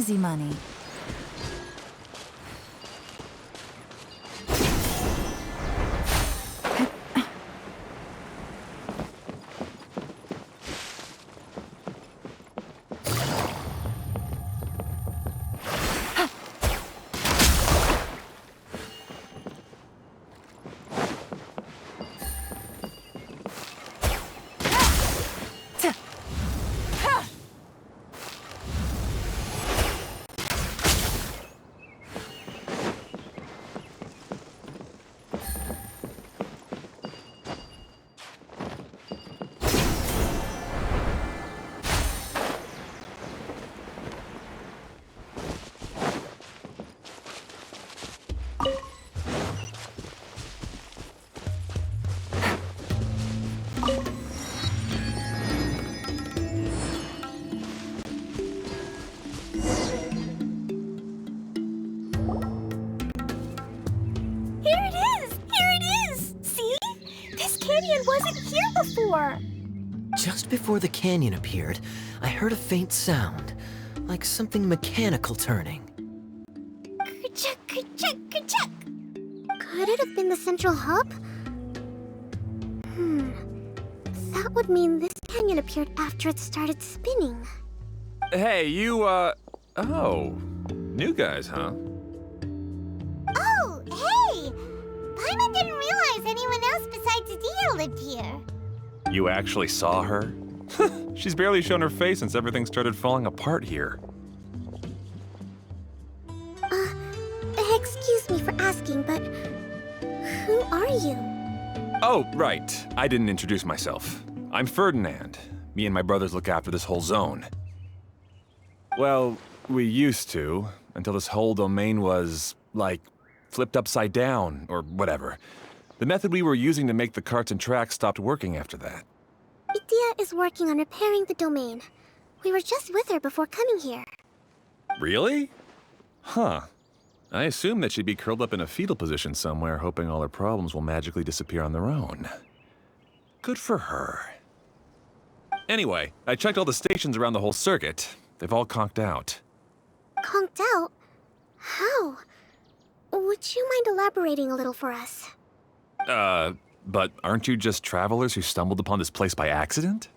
easy money. Wasn't here before. Just before the canyon appeared, I heard a faint sound, like something mechanical turning. Ka-chuck, ka-chuck, ka-chuck. Could it have been the central hub? That would mean this canyon appeared after it started spinning. Hey, you, oh, new guys, huh? Oh, hey! Paimon didn't realize anyone else besides Dia lived here. You actually saw her? She's barely shown her face since everything started falling apart here. Excuse me for asking, but who are you? Oh, right. I didn't introduce myself. I'm Ferdinand. Me and my brothers look after this whole zone. Well, we used to, until this whole domain was, like, flipped upside down, or whatever. The method we were using to make the carts and tracks stopped working after that. Dia is working on repairing the domain. We were just with her before coming here. Really? Huh. I assume that she'd be curled up in a fetal position somewhere, hoping all her problems will magically disappear on their own. Good for her. Anyway, I checked all the stations around the whole circuit. They've all conked out. Conked out? How? Would you mind elaborating a little for us? But aren't you just travelers who stumbled upon this place by accident?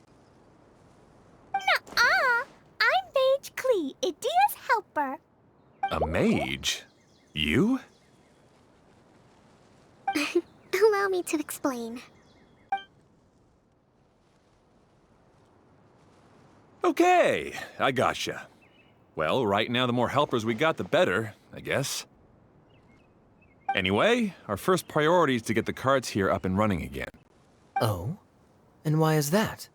Nuh-uh! I'm Mage Klee, Idia's helper. A mage? You? Allow me to explain. Okay, I gotcha. Well, right now the more helpers we got, the better, I guess. Anyway, our first priority is to get the carts here up and running again. Oh? And why is that?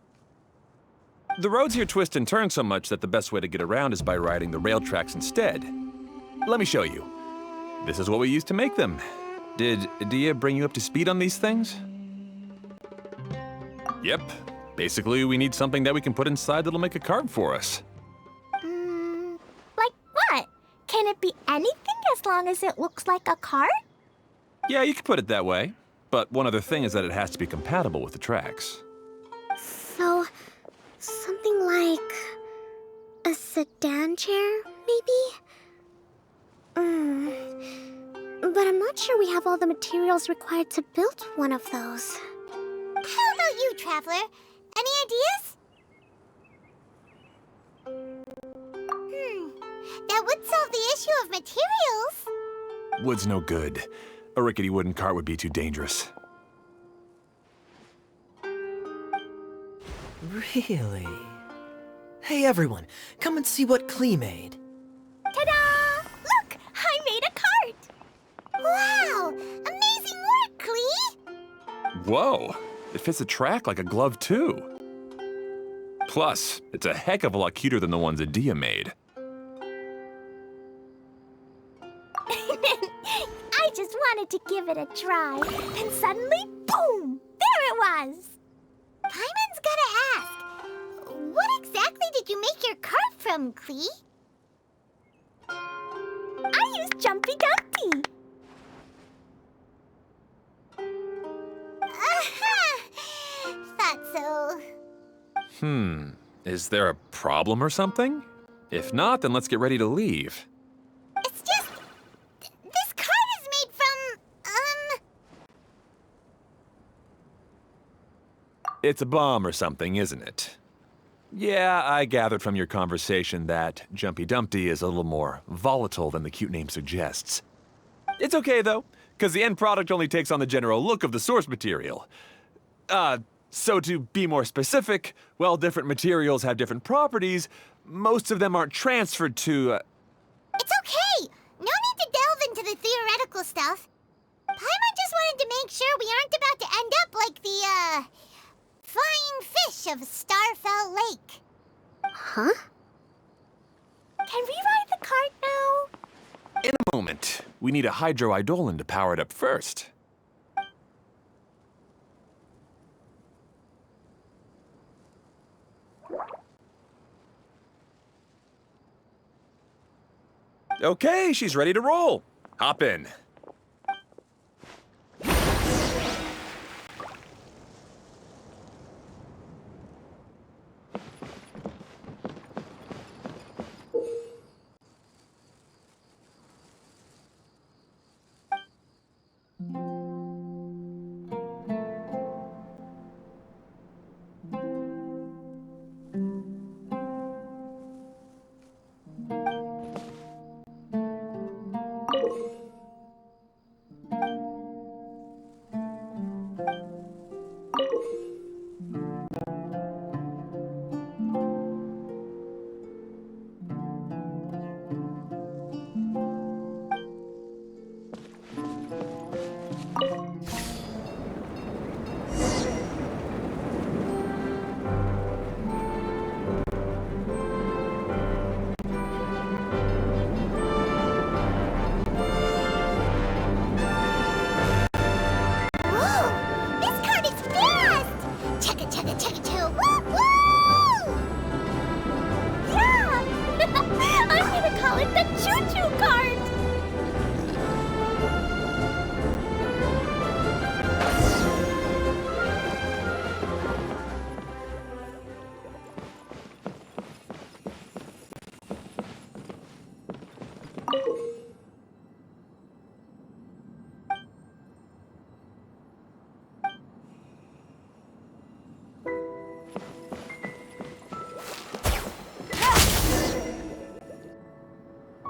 The roads here twist and turn so much that the best way to get around is by riding the rail tracks instead. Let me show you. This is what we used to make them. Did Dia bring you up to speed on these things? Yep. Basically, we need something that we can put inside that'll make a cart for us. Like what? Can it be anything as long as it looks like a cart? Yeah, you could put it that way. But one other thing is that it has to be compatible with the tracks. So, something like a sedan chair, maybe? But I'm not sure we have all the materials required to build one of those. How about you, Traveler? Any ideas? That would solve the issue of materials. Wood's no good. A rickety wooden cart would be too dangerous. Really? Hey everyone, come and see what Klee made. Ta-da! Look! I made a cart! Wow! Amazing work, Klee! Whoa! It fits the track like a glove, too. Plus, it's a heck of a lot cuter than the ones that Dia made. I just wanted to give it a try, and suddenly, boom! There it was! Paimon's gotta ask, what exactly did you make your cart from, Klee? I used Jumpy Dumpty! Thought so. Is there a problem or something? If not, then let's get ready to leave. It's just... this card is made from... It's a bomb or something, isn't it? Yeah, I gathered from your conversation that Jumpy Dumpty is a little more volatile than the cute name suggests. It's okay, though, because the end product only takes on the general look of the source material. So to be more specific, while different materials have different properties, most of them aren't transferred to, It's okay! No need to delve into the theoretical stuff. Paimon just wanted to make sure we aren't about to end up like the, flying fish of Starfell Lake. Huh? Can we ride the cart now? In a moment. We need a hydroidolin to power it up first. Okay, she's ready to roll. Hop in.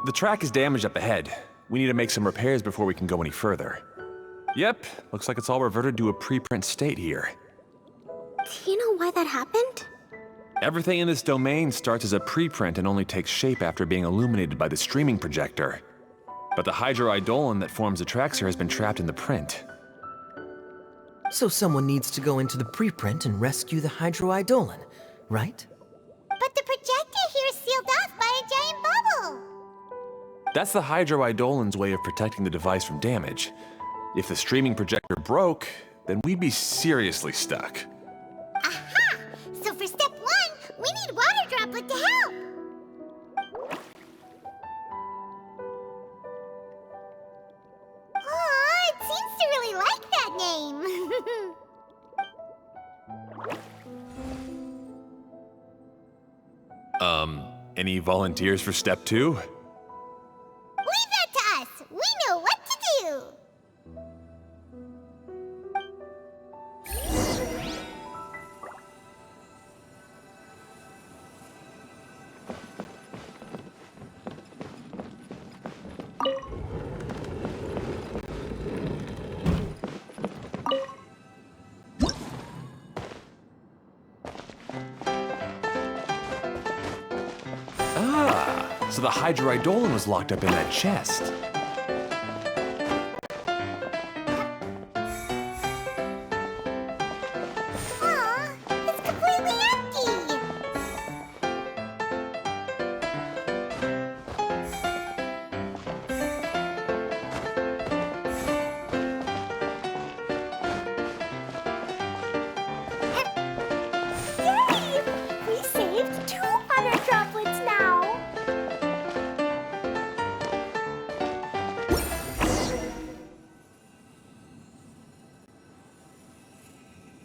The track is damaged up ahead. We need to make some repairs before we can go any further. Yep, looks like it's all reverted to a preprint state here. Do you know why that happened? Everything in this domain starts as a preprint and only takes shape after being illuminated by the streaming projector. But the hydroidolin that forms the traxer has been trapped in the print. So someone needs to go into the preprint and rescue the hydroidolin, right? But the projector here is sealed off by a giant bubble. That's the hydroidolin's way of protecting the device from damage. If the streaming projector broke, then we'd be seriously stuck. Aha! So for step one, we need water droplet to help. Aw, it seems to really like that name. Any volunteers for step two? Leave that to us. We know what to do. So the hydroidolin was locked up in that chest. Aw, it's completely empty. Yay! We saved 2 water droplets now.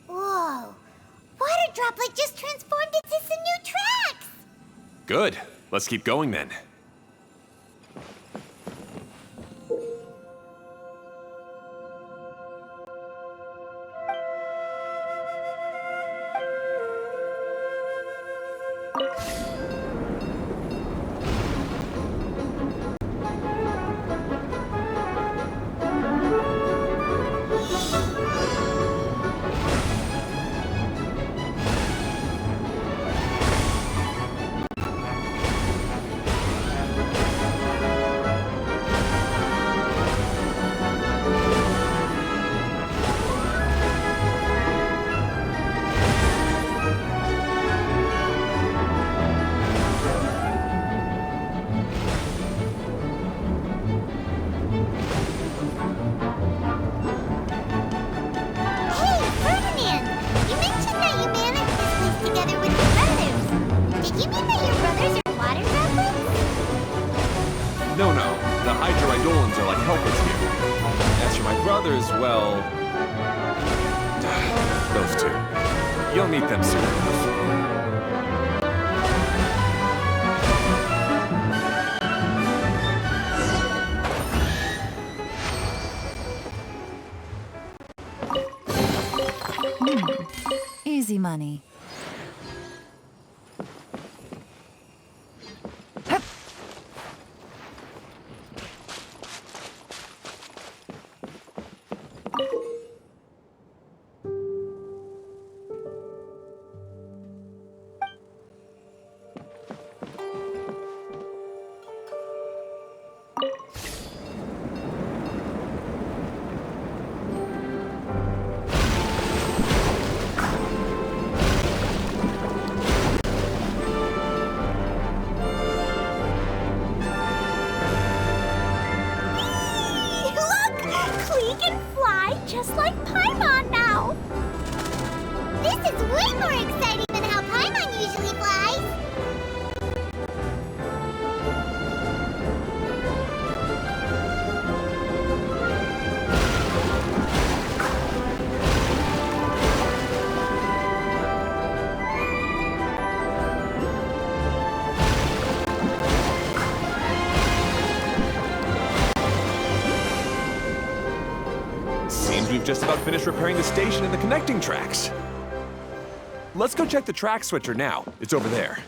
Whoa! Water droplet just transformed into some new tracks! Good. Let's keep going then. Well, those two. You'll meet them soon enough. Easy money. Just like Paimon now! This is way more exciting than how Paimon usually flies! We've just about finished repairing the station and the connecting tracks. Let's go check the track switcher now. It's over there.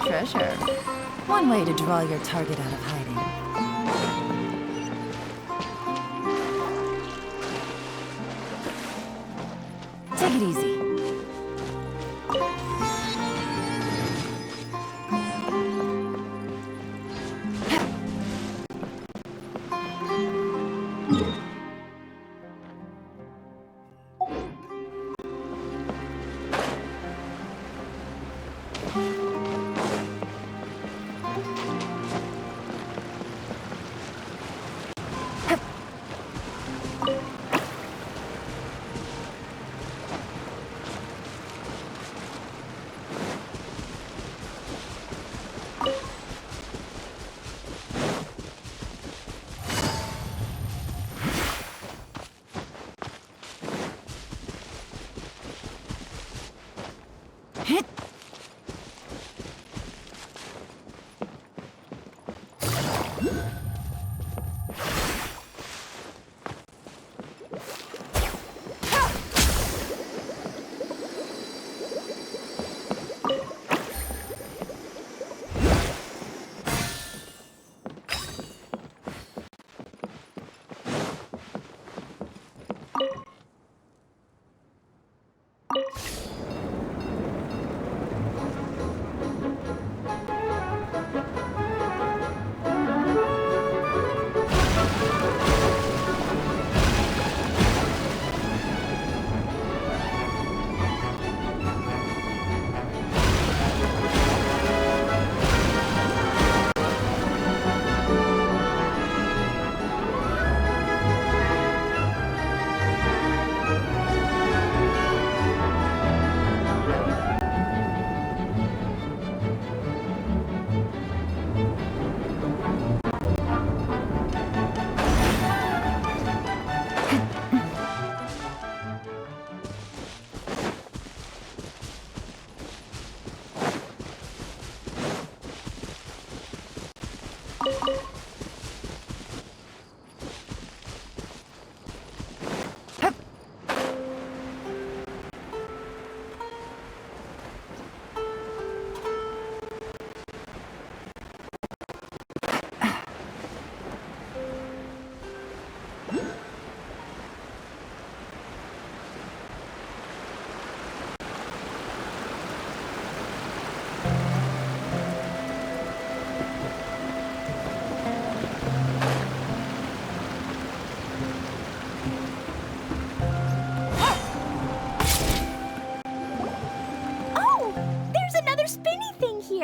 Treasure. One way to draw your target out of hiding. Take it easy.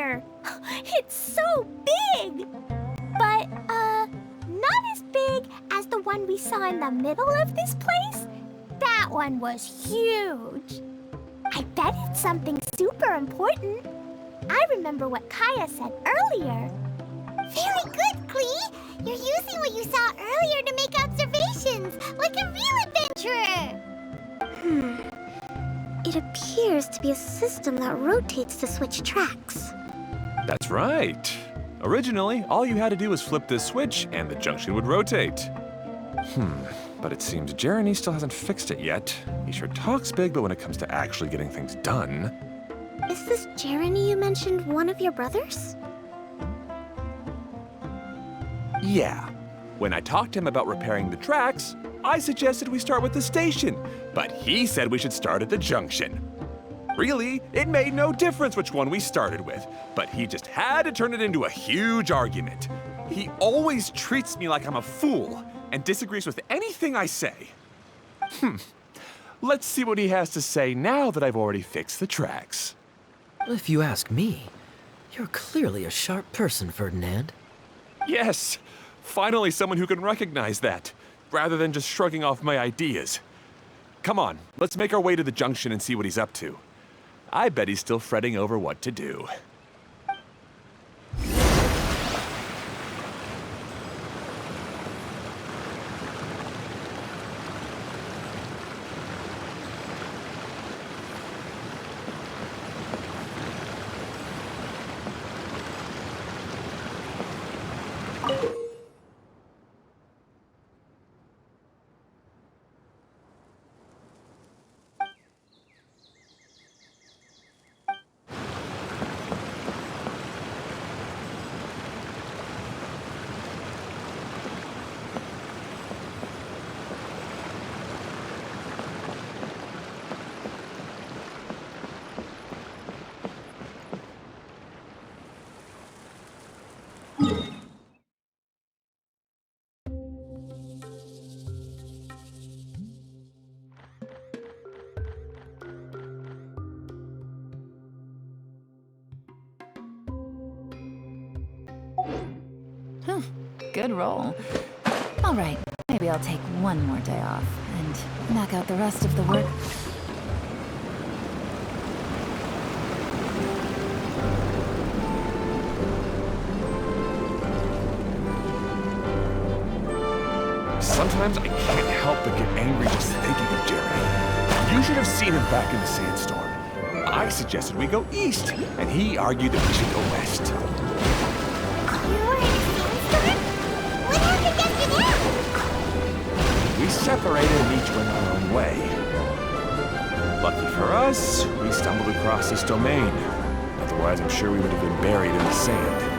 here. It's so big. But, not as big as the one we saw in the middle of this place. That one was huge. I bet it's something super important. I remember what Kaya said earlier. Very good, Klee! You're using what you saw earlier to make observations, like a real adventurer! It appears to be a system that rotates to switch tracks. That's right. Originally, all you had to do was flip this switch and the junction would rotate. But it seems Jeremy still hasn't fixed it yet. He sure talks big, but when it comes to actually getting things done... Is this Jeremy you mentioned one of your brothers? Yeah. When I talked to him about repairing the tracks, I suggested we start with the station, but he said we should start at the junction. Really, it made no difference which one we started with, but he just had to turn it into a huge argument. He always treats me like I'm a fool and disagrees with anything I say. Let's see what he has to say now that I've already fixed the tracks. If you ask me, you're clearly a sharp person, Ferdinand. Yes, finally someone who can recognize that, rather than just shrugging off my ideas. Come on, let's make our way to the junction and see what he's up to. I bet he's still fretting over what to do. Good roll. All right, maybe I'll take one more day off and knock out the rest of the work. Sometimes I can't help but get angry just thinking of Jeremy. You should have seen him back in the sandstorm. I suggested we go east, and he argued that we should go west. You were in a sandstorm? What happened after that? We separated and each went our own way. Lucky for us, we stumbled across this domain. Otherwise, I'm sure we would have been buried in the sand.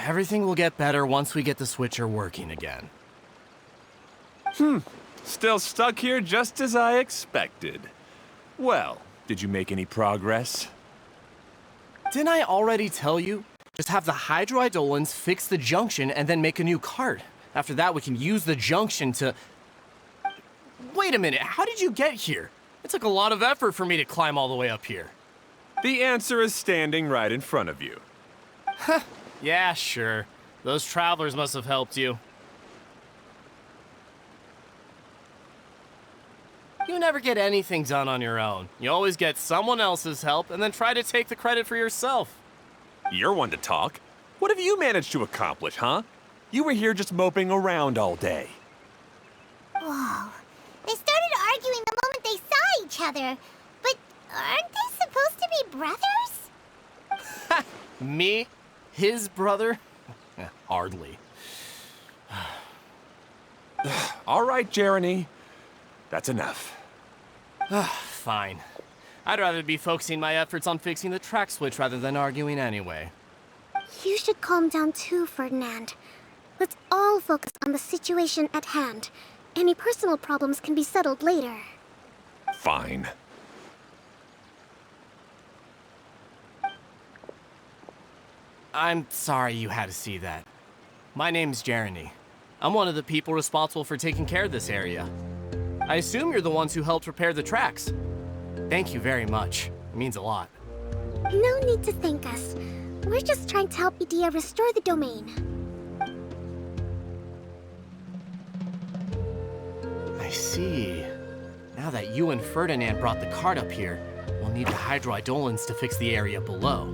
Everything will get better once we get the switcher working again. Still stuck here just as I expected. Well, did you make any progress? Didn't I already tell you? Just have the hydroidolins fix the junction and then make a new cart. After that, we can use the junction to... Wait a minute, how did you get here? It took a lot of effort for me to climb all the way up here. The answer is standing right in front of you. Yeah, sure. Those travelers must have helped you. You never get anything done on your own. You always get someone else's help and then try to take the credit for yourself. You're one to talk. What have you managed to accomplish, huh? You were here just moping around all day. Whoa. They started arguing the moment they saw each other. But aren't they supposed to be brothers? Me? His brother? Hardly. All right, Jeremy. That's enough. Fine. I'd rather be focusing my efforts on fixing the track switch rather than arguing anyway. You should calm down too, Ferdinand. Let's all focus on the situation at hand. Any personal problems can be settled later. Fine. I'm sorry you had to see that. My name's Jeremy. I'm one of the people responsible for taking care of this area. I assume you're the ones who helped repair the tracks. Thank you very much. It means a lot. No need to thank us. We're just trying to help Edea restore the domain. I see. Now that you and Ferdinand brought the cart up here, we'll need the hydroidolins to fix the area below.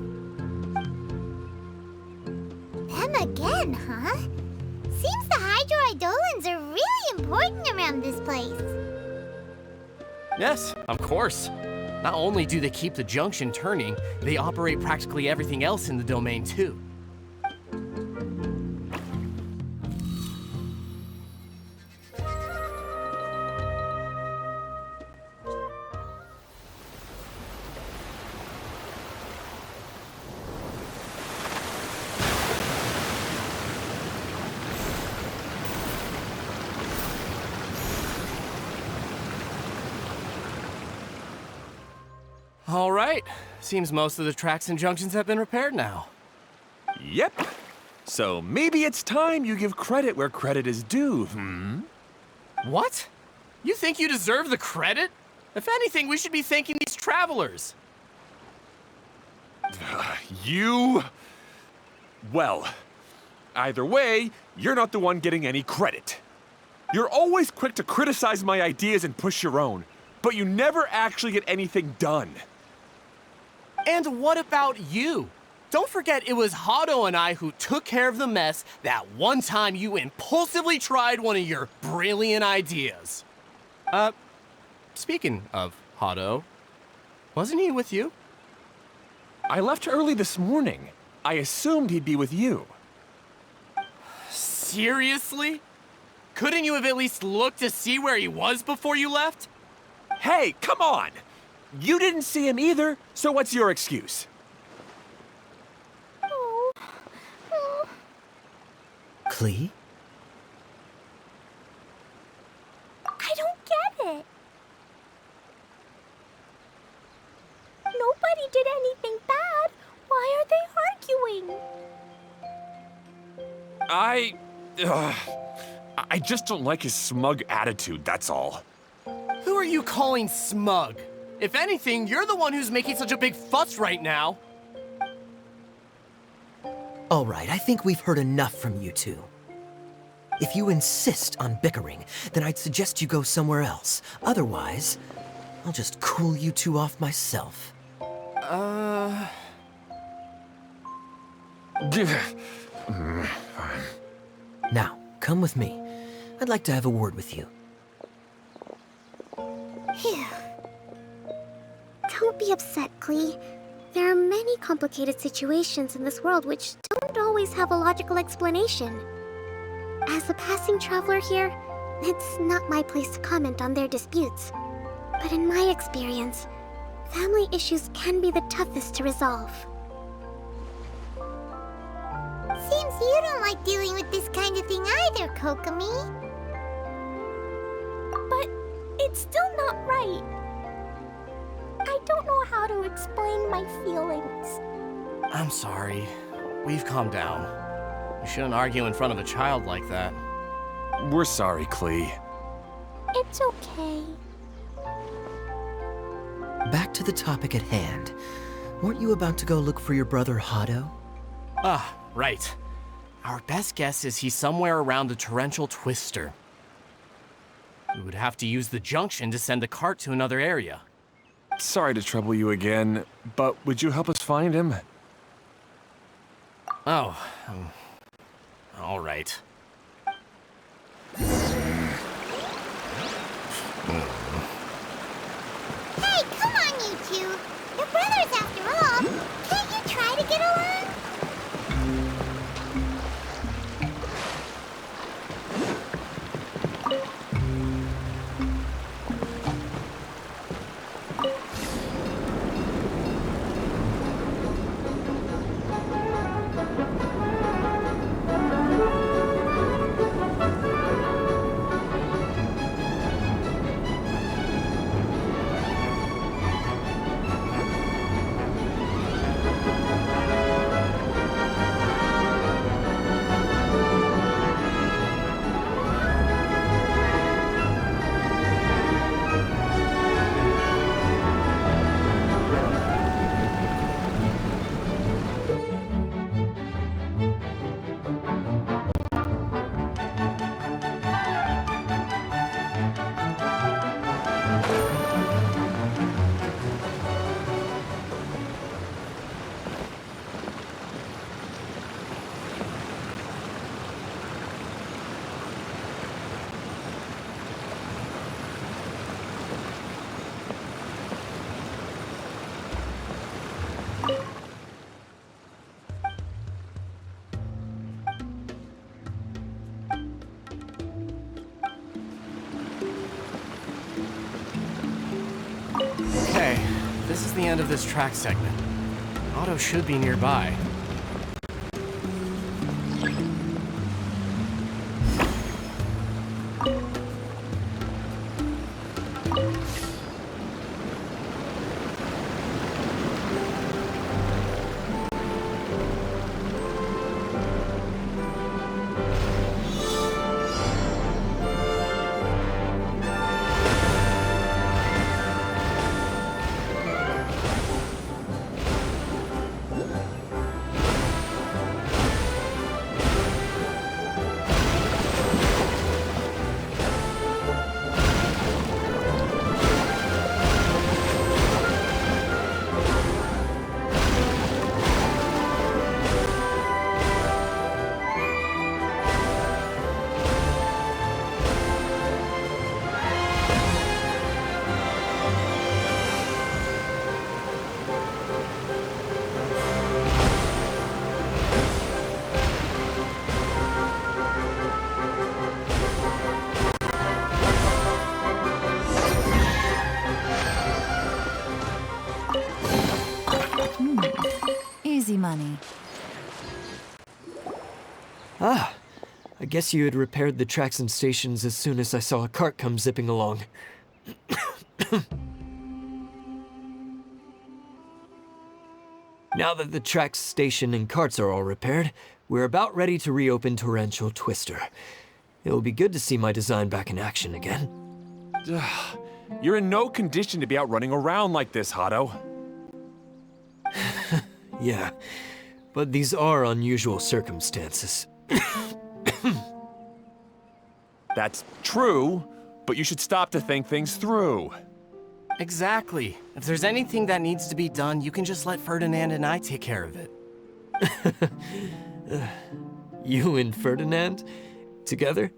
Them again, huh? Seems the hydroidolins are really important around this place. Yes, of course. Not only do they keep the junction turning, they operate practically everything else in the domain too. All right. Seems most of the tracks and junctions have been repaired now. Yep. So maybe it's time you give credit where credit is due, What? You think you deserve the credit? If anything, we should be thanking these travelers. You... Well, either way, you're not the one getting any credit. You're always quick to criticize my ideas and push your own, but you never actually get anything done. And what about you? Don't forget it was Hado and I who took care of the mess that one time you impulsively tried one of your brilliant ideas. Speaking of Hado, wasn't he with you? I left early this morning. I assumed he'd be with you. Seriously? Couldn't you have at least looked to see where he was before you left? Hey, come on! You didn't see him either, so what's your excuse? Klee? I don't get it. Nobody did anything bad. Why are they arguing? I just don't like his smug attitude, that's all. Who are you calling smug? If anything, you're the one who's making such a big fuss right now. All right, I think we've heard enough from you two. If you insist on bickering, then I'd suggest you go somewhere else. Otherwise, I'll just cool you two off myself. Now, come with me. I'd like to have a word with you. Phew. Don't be upset, Klee. There are many complicated situations in this world which don't always have a logical explanation. As a passing traveler here, it's not my place to comment on their disputes. But in my experience, family issues can be the toughest to resolve. Seems you don't like dealing with this kind of thing either, Kokomi. But it's still not right. I don't know how to explain my feelings. I'm sorry. We've calmed down. You shouldn't argue in front of a child like that. We're sorry, Klee. It's okay. Back to the topic at hand. Weren't you about to go look for your brother Hado? Ah, right. Our best guess is he's somewhere around the torrential twister. We would have to use the junction to send the cart to another area. Sorry to trouble you again, but would you help us find him? Oh, all right. Hey, come on, you two. You're brothers after all. Can't you try to get along? this is the end of this track segment. Otto should be nearby. Easy money. Ah, I guess you had repaired the tracks and stations as soon as I saw a cart come zipping along. Now that the tracks, station, and carts are all repaired, we're about ready to reopen Torrential Twister. It'll be good to see my design back in action again. You're in no condition to be out running around like this, Hado. Yeah, but these are unusual circumstances. That's true, but you should stop to think things through. Exactly. If there's anything that needs to be done, you can just let Ferdinand and I take care of it. You and Ferdinand? Together?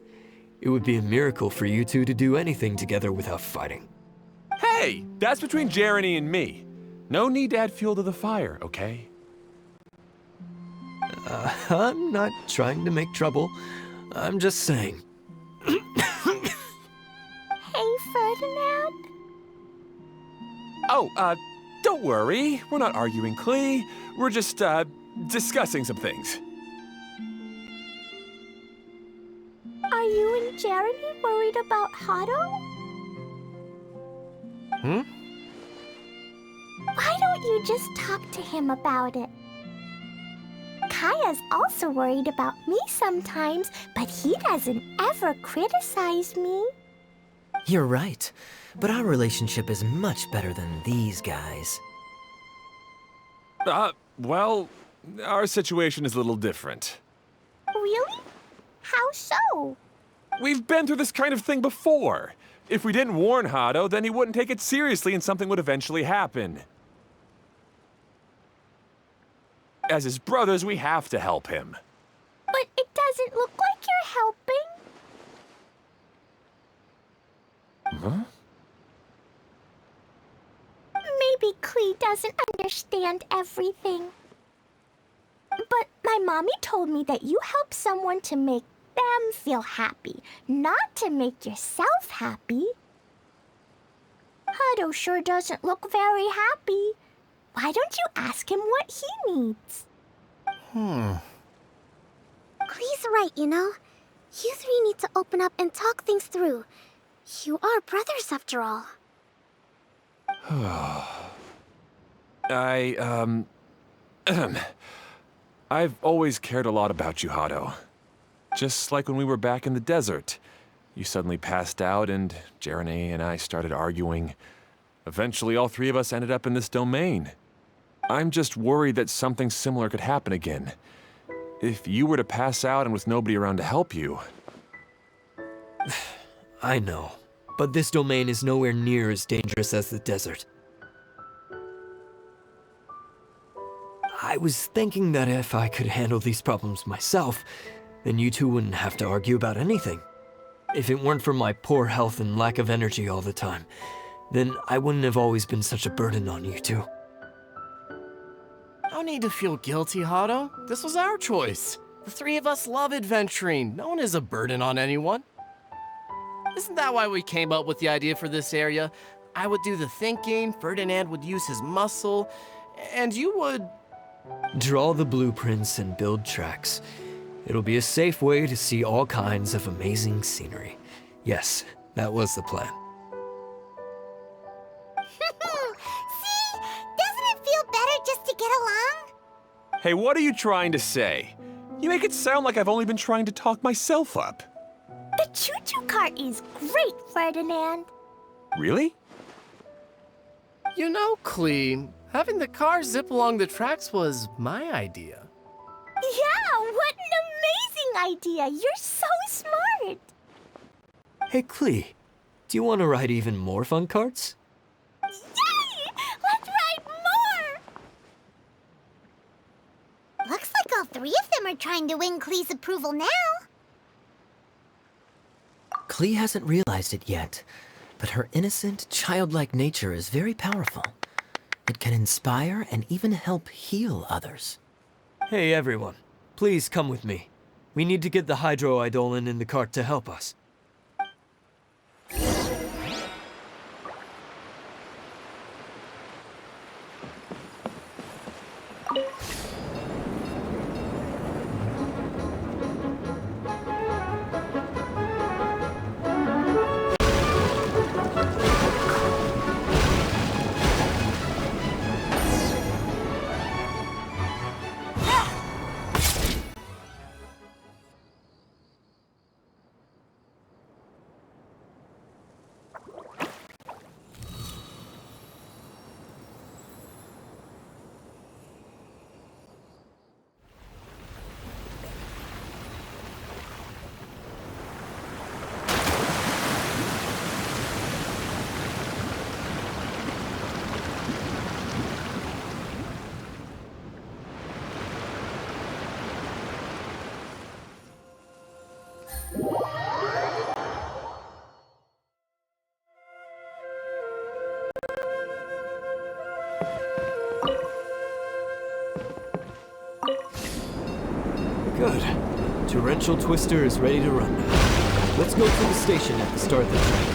It would be a miracle for you two to do anything together without fighting. Hey, that's between Jeremy and me. No need to add fuel to the fire, okay? I'm not trying to make trouble. I'm just saying. Hey, Ferdinand. Oh, don't worry. We're not arguing, Klee. We're just, discussing some things. Are you and Jeremy worried about Hado? Why don't you just talk to him about it? Kaya's also worried about me sometimes, but he doesn't ever criticize me. You're right, but our relationship is much better than these guys. Well, our situation is a little different. Really? How so? We've been through this kind of thing before. If we didn't warn Hado, then he wouldn't take it seriously and something would eventually happen. As his brothers, we have to help him. But it doesn't look like you're helping. Huh? Maybe Klee doesn't understand everything. But my mommy told me that you help someone to make them feel happy, not to make yourself happy. Hado sure doesn't look very happy. Why don't you ask him what he needs? Klee's right, you know. You three need to open up and talk things through. You are brothers after all. I've always cared a lot about you, Hado. Just like when we were back in the desert. You suddenly passed out and Jeremy and I started arguing. Eventually, all three of us ended up in this domain. I'm just worried that something similar could happen again. If you were to pass out and with nobody around to help you... I know, but this domain is nowhere near as dangerous as the desert. I was thinking that if I could handle these problems myself, then you two wouldn't have to argue about anything. If it weren't for my poor health and lack of energy all the time, then I wouldn't have always been such a burden on you two. No need to feel guilty, Hado. This was our choice. The three of us love adventuring. No one is a burden on anyone. Isn't that why we came up with the idea for this area? I would do the thinking, Ferdinand would use his muscle, and you would... Draw the blueprints and build tracks. It'll be a safe way to see all kinds of amazing scenery. Yes, that was the plan. See? Doesn't it feel better just to get along? Hey, what are you trying to say? You make it sound like I've only been trying to talk myself up. The choo-choo cart is great, Ferdinand. Really? You know, Clee, having the car zip along the tracks was my idea. Yeah, what an amazing idea. You're so smart. Hey, Clee, do you want to ride even more fun carts? Yay! Let's ride more! Looks like all three of them are trying to win Klee's approval now. Klee hasn't realized it yet, but her innocent, childlike nature is very powerful. It can inspire and even help heal others. Hey, everyone, please come with me. We need to get the hydroidolin in the cart to help us. Good. Torrential Twister is ready to run now. Let's go to the station at the start of the track.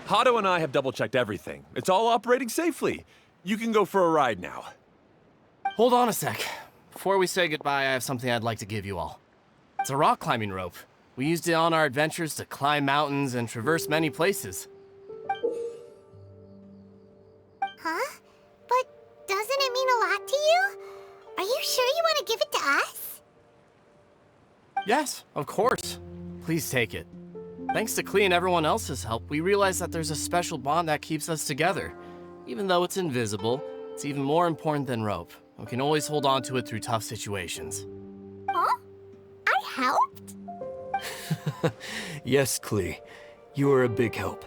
Hato and I have double-checked everything. It's all operating safely. You can go for a ride now. Hold on a sec. Before we say goodbye, I have something I'd like to give you all. It's a rock climbing rope. We used it on our adventures to climb mountains and traverse many places. Huh? But doesn't it mean a lot to you? Are you sure you want to give it to us? Yes, of course. Please take it. Thanks to Clee and everyone else's help, we realized that there's a special bond that keeps us together. Even though it's invisible, it's even more important than rope. We can always hold on to it through tough situations. Huh? I helped? Yes, Clee. You are a big help.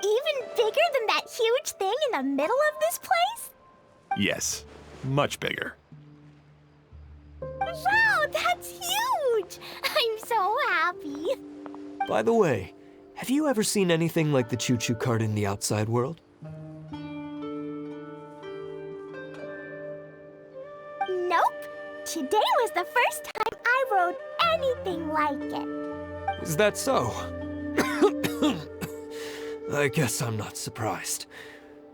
Even bigger than that huge thing in the middle of this place? Yes, much bigger. Wow, that's huge! I'm so happy. By the way, have you ever seen anything like the choo-choo cart in the outside world? Nope. Today was the first time I rode anything like it. Is that so? I guess I'm not surprised.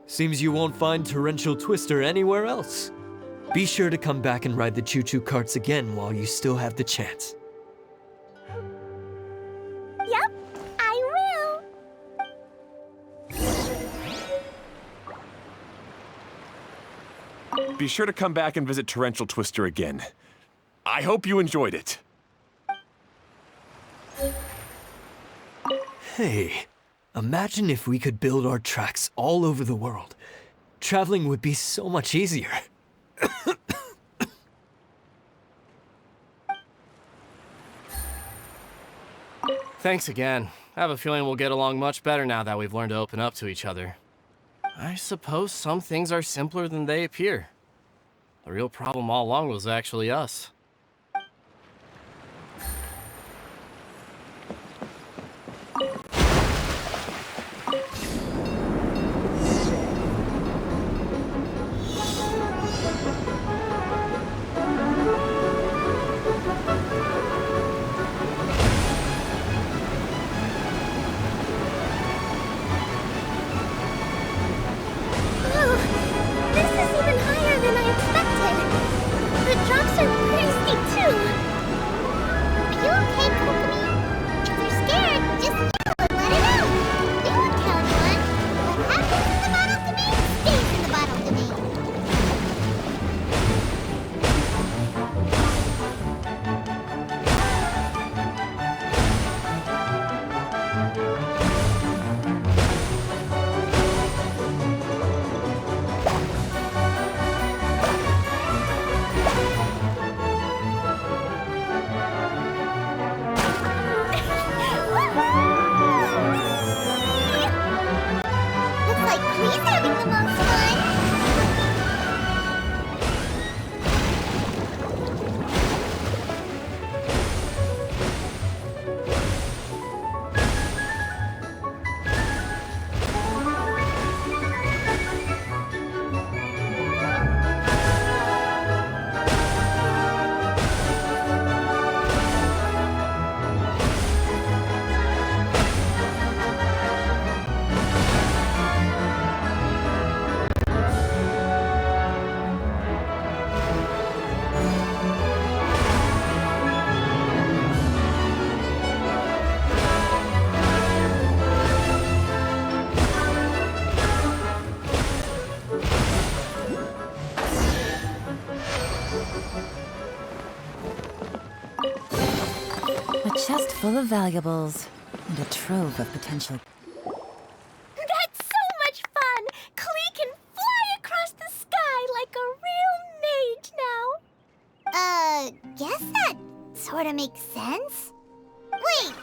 Seems you won't find Torrential Twister anywhere else. Be sure to come back and ride the choo-choo carts again while you still have the chance. Yep, I will. Be sure to come back and visit Torrential Twister again. I hope you enjoyed it. Hey, imagine if we could build our tracks all over the world. Traveling would be so much easier. Thanks again. I have a feeling we'll get along much better now that we've learned to open up to each other. I suppose some things are simpler than they appear. The real problem all along was actually us. chest full of valuables and a trove of potential. That's so much fun! Klee can fly across the sky like a real mage now. Guess that sorta makes sense. Wait,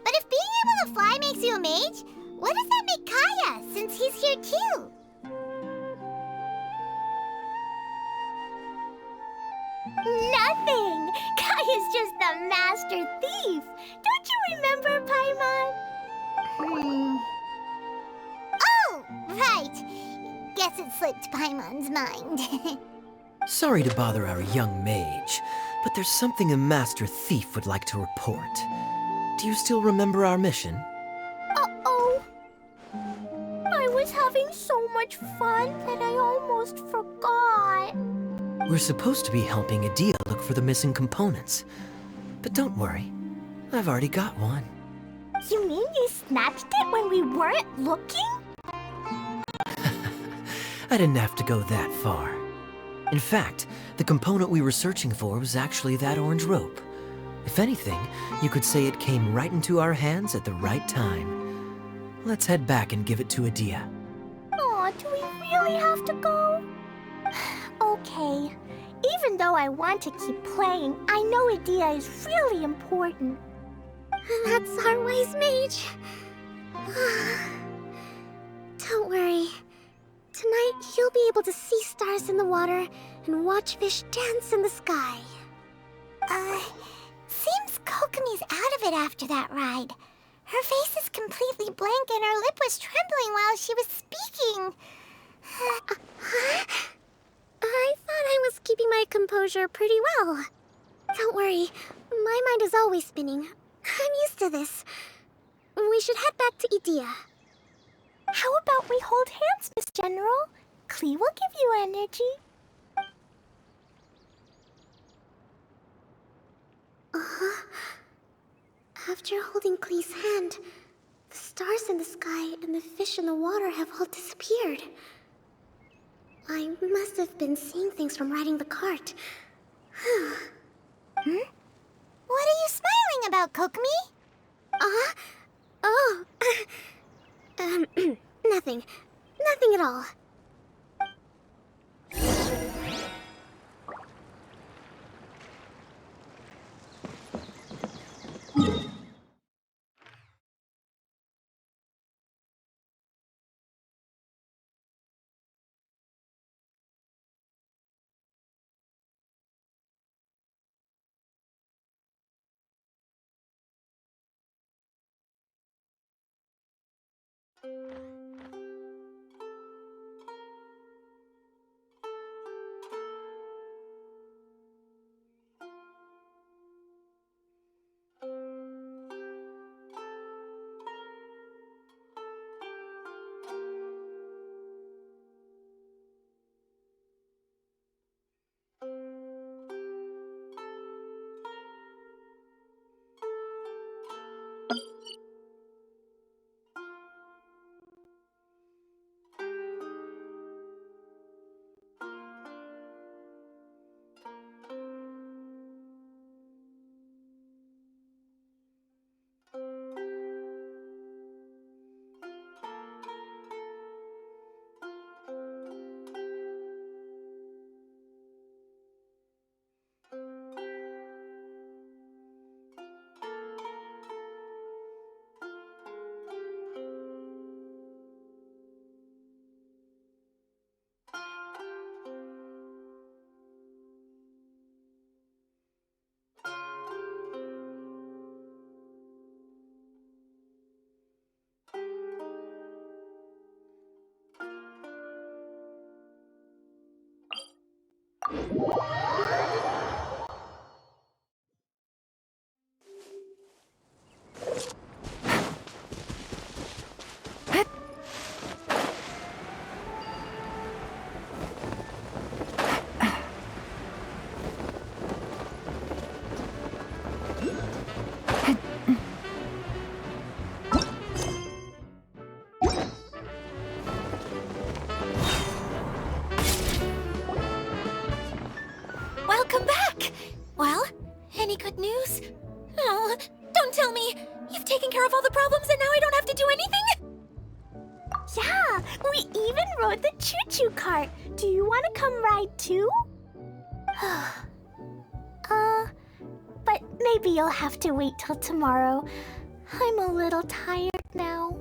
but if being able to fly makes you a mage, what does that make Kaya, since he's here too? Nothing! Kaya's just the master thief! Don't you remember, Paimon? Oh, right. Guess it slipped Paimon's mind. Sorry to bother our young mage, but there's something a master thief would like to report. Do you still remember our mission? Uh-oh. I was having so much fun that I almost forgot. We're supposed to be helping Adia look for the missing components. But don't worry, I've already got one. You mean you snatched it when we weren't looking? I didn't have to go that far. In fact, the component we were searching for was actually that orange rope. If anything, you could say it came right into our hands at the right time. Let's head back and give it to Adia. Aw, do we really have to go? Okay. Even though I want to keep playing, I know Adia is really important. That's our wise mage. Don't worry. Tonight, he'll be able to see stars in the water and watch fish dance in the sky. Seems Kokomi's out of it after that ride. Her face is completely blank and her lip was trembling while she was speaking. I thought I was keeping my composure pretty well. Don't worry, my mind is always spinning. I'm used to this. We should head back to Idia. How about we hold hands, Miss General? Klee will give you energy. After holding Klee's hand, the stars in the sky and the fish in the water have all disappeared. I must have been seeing things from riding the cart. What are you smiling about, Kokomi? Oh. Nothing. Nothing at all. Welcome back! Well, any good news? Oh, Don't tell me! You've taken care of all the problems and now I don't have to do anything? Yeah, we even rode the choo-choo cart. Do you want to come ride too? But maybe you'll have to wait till tomorrow. I'm a little tired now.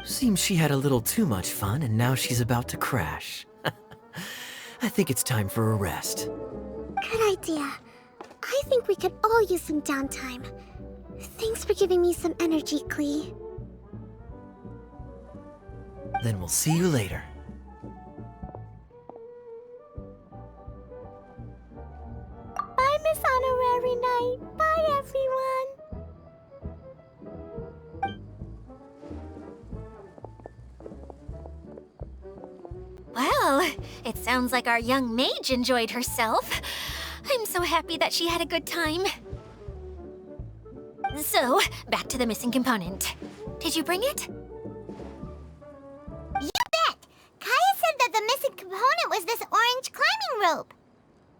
Seems she had a little too much fun and now she's about to crash. I think it's time for a rest. Good idea. I think we could all use some downtime. Thanks for giving me some energy, Klee. Then we'll see you later. Bye, Miss Honorary Knight. Bye, everyone. Well, it sounds like our young mage enjoyed herself. I'm so happy that she had a good time. So, back to the missing component. Did you bring it? You bet! Kaya said that the missing component was this orange climbing rope.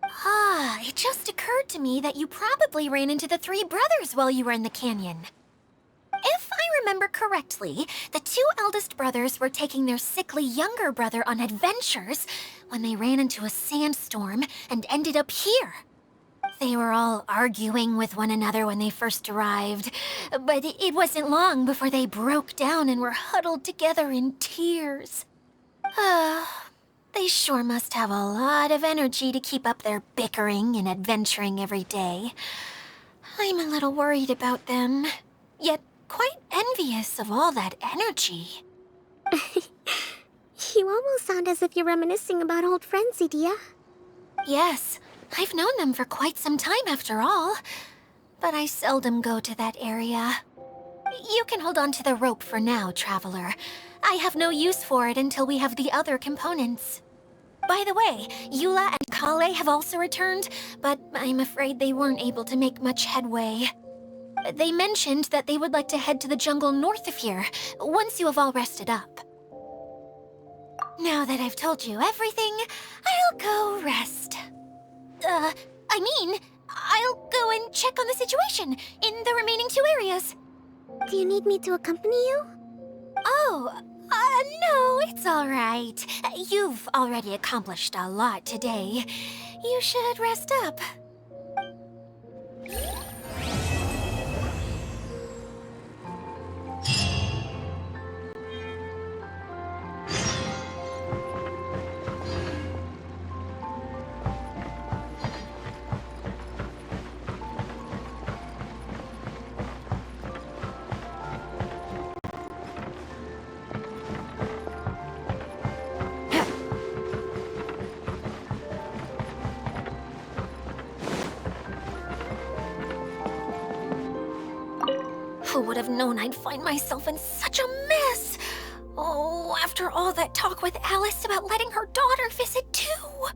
Ah, it just occurred to me that you probably ran into the three brothers while you were in the canyon. If I remember correctly, the two eldest brothers were taking their sickly younger brother on adventures when they ran into a sandstorm and ended up here. They were all arguing with one another when they first arrived, but it wasn't long before they broke down and were huddled together in tears. They sure must have a lot of energy to keep up their bickering and adventuring every day. I'm a little worried about them, yet quite envious of all that energy. You almost sound as if you're reminiscing about old friends, Edea. Yes, I've known them for quite some time after all, but I seldom go to that area. You can hold on to the rope for now, Traveler. I have no use for it until we have the other components. By the way, Eula and Kale have also returned, but I'm afraid they weren't able to make much headway. They mentioned that they would like to head to the jungle north of here, once you have all rested up. Now that I've told you everything, I'll go rest. I'll go and check on the situation in the remaining two areas. Do you need me to accompany you? Oh, no, it's all right. You've already accomplished a lot today. You should rest up. Who would have known I'd find myself in such a mess? Oh, after all that talk with Alice about letting her daughter visit too.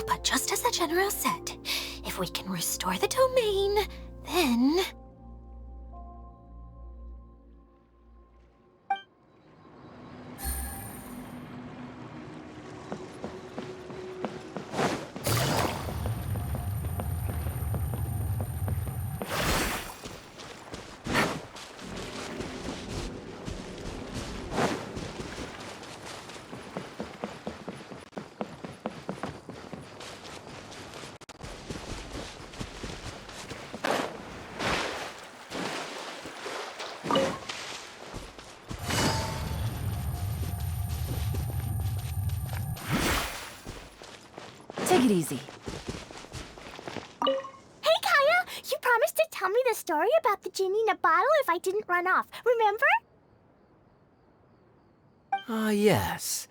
But just as the general said, if we can restore the domain, then... Take it easy. Hey, Kaya! You promised to tell me the story about the genie in a bottle if I didn't run off, remember? Ah, yes.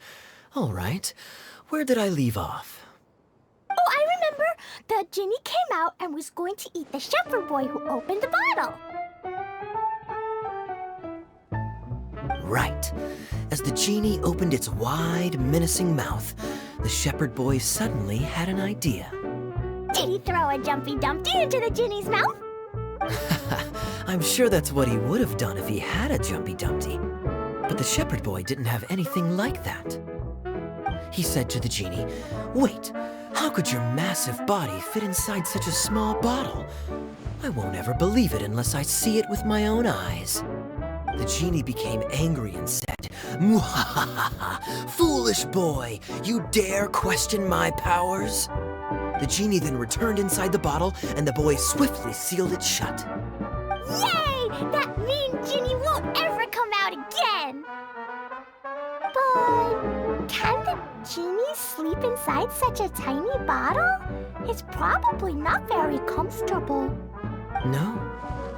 All right. Where did I leave off? Oh, I remember! The genie came out and was going to eat the shepherd boy who opened the bottle. Right. As the genie opened its wide, menacing mouth, the shepherd boy suddenly had an idea. Did he throw a Jumpy Dumpty into the genie's mouth? I'm sure that's what he would have done if he had a Jumpy Dumpty. But the shepherd boy didn't have anything like that. He said to the genie, "Wait, how could your massive body fit inside such a small bottle? I won't ever believe it unless I see it with my own eyes. The genie became angry and said, "Muhahaha! Foolish boy! You dare question my powers?" The genie then returned inside the bottle, and the boy swiftly sealed it shut. Yay! That mean genie won't ever come out again! But can the genie sleep inside such a tiny bottle? It's probably not very comfortable. No,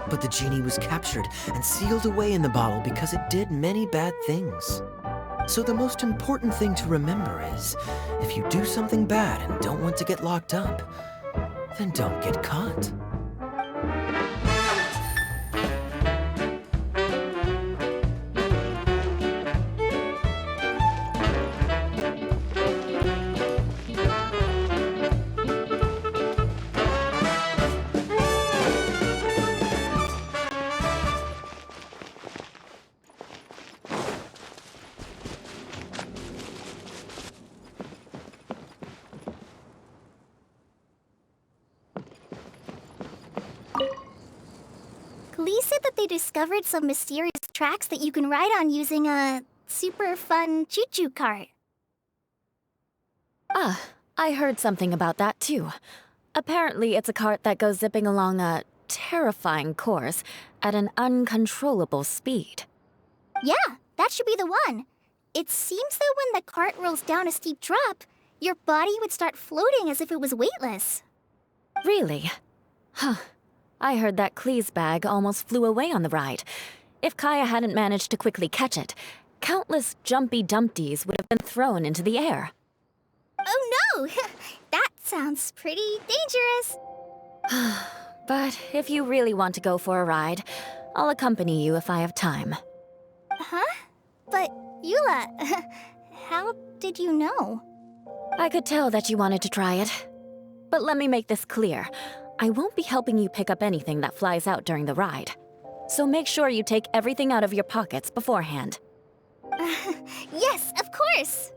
but the genie was captured and sealed away in the bottle because it did many bad things. So the most important thing to remember is, if you do something bad and don't want to get locked up, then don't get caught. Glee said that they discovered some mysterious tracks that you can ride on using a super fun choo-choo cart. Ah, I heard something about that too. Apparently, it's a cart that goes zipping along a terrifying course at an uncontrollable speed. Yeah, that should be the one. It seems that when the cart rolls down a steep drop, your body would start floating as if it was weightless. Really? Huh. I heard that Klee's bag almost flew away on the ride. If Kaya hadn't managed to quickly catch it, countless jumpy dumpties would have been thrown into the air. Oh no! That sounds pretty dangerous. But if you really want to go for a ride, I'll accompany you if I have time. Huh? But, Eula, how did you know? I could tell that you wanted to try it. But let me make this clear. I won't be helping you pick up anything that flies out during the ride. So make sure you take everything out of your pockets beforehand. Yes, of course!